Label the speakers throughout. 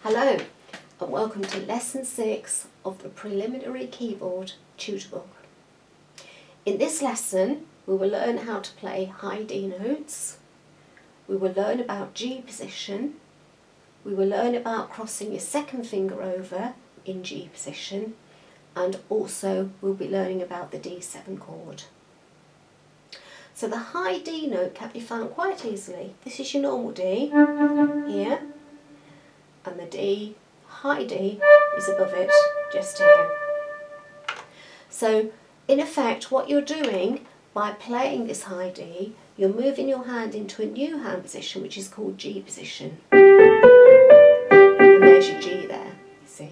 Speaker 1: Hello and welcome to Lesson 6 of the Preliminary Keyboard Tutor Book. In this lesson we will learn how to play high D notes, we will learn about G position, we will learn about crossing your second finger over in G position, and also we'll be learning about the D7 chord. So the high D note can be found quite easily. This is your normal D here, and the D, high D, is above it, just here. So in effect what you're doing by playing this high D, you're moving your hand into a new hand position which is called G position. And there's your G there, you see.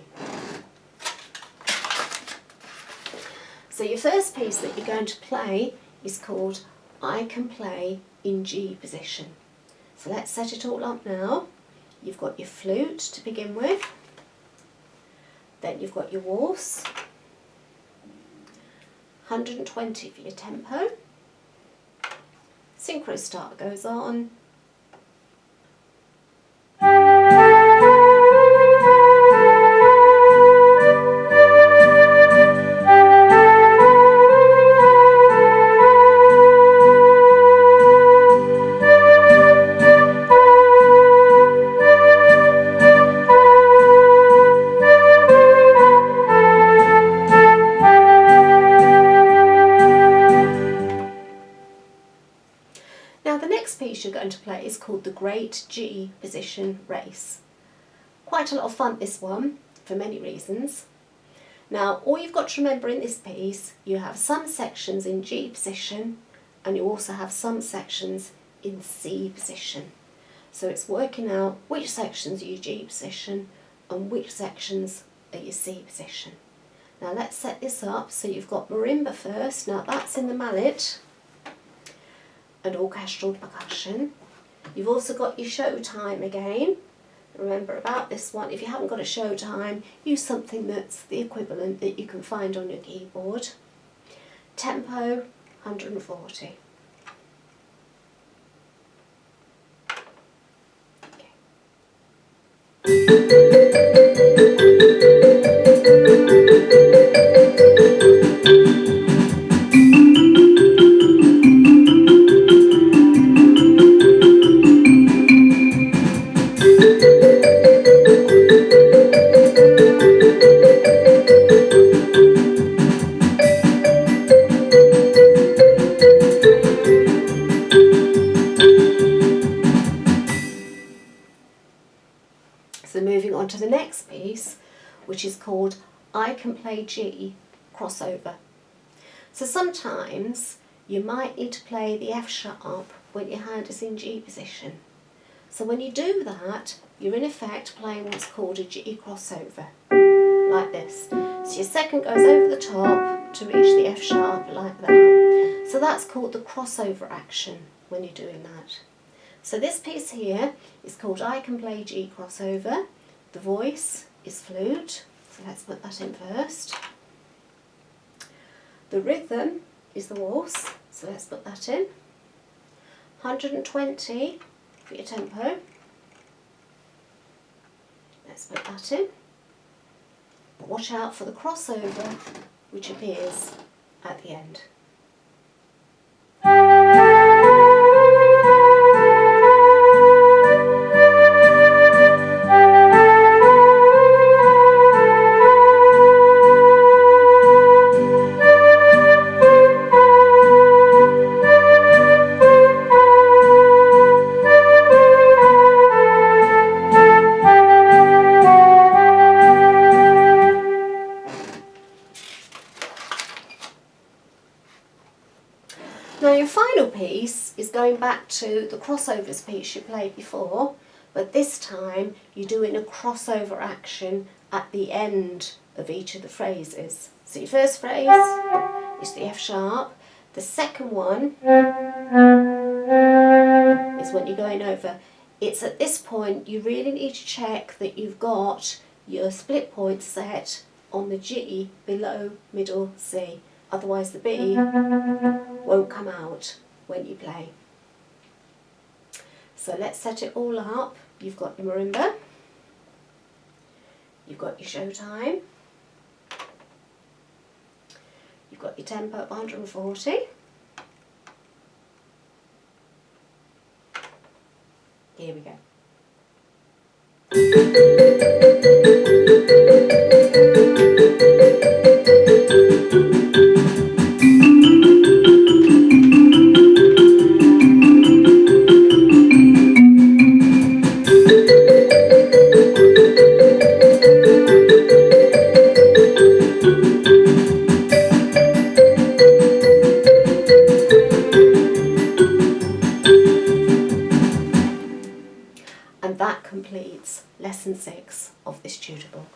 Speaker 1: So your first piece that you're going to play is called I Can Play in G position. So let's set it all up now. You've got your flute to begin with, then you've got your waltz, 120 for your tempo, synchro start goes on, you're going to play is called the Great G Position Race. Quite a lot of fun, this one, for many reasons. Now all you've got to remember in this piece, you have some sections in G position and you also have some sections in C position. So it's working out which sections are your G position and which sections are your C position. Now let's set this up. So you've got marimba first, now that's in the mallet and orchestral percussion. You've also got your show time again. Remember about this one, if you haven't got a show time, use something that's the equivalent that you can find on your keyboard. Tempo 140. So moving on to the next piece, which is called I Can Play G Crossover. So sometimes you might need to play the F sharp when your hand is in G position. So when you do that, you're in effect playing what's called a G crossover, like this. So your second goes over the top to reach the F sharp, like that. So that's called the crossover action when you're doing that. So this piece here is called I Can Play G Crossover. The voice is flute, so let's put that in first. The rhythm is the waltz, so let's put that in. 120 for your tempo. Let's put that in. But watch out for the crossover which appears at the end. Now your final piece is going back to the crossovers piece you played before, but this time you're doing a crossover action at the end of each of the phrases. So your first phrase is the F sharp, the second one is when you're going over. It's at this point you really need to check that you've got your split point set on the G below middle C. Otherwise the B won't come out when you play. So let's set it all up. You've got your marimba, You've got your show time. You've got your tempo of 140. Here we go. And that completes lesson 6 of this tutor book.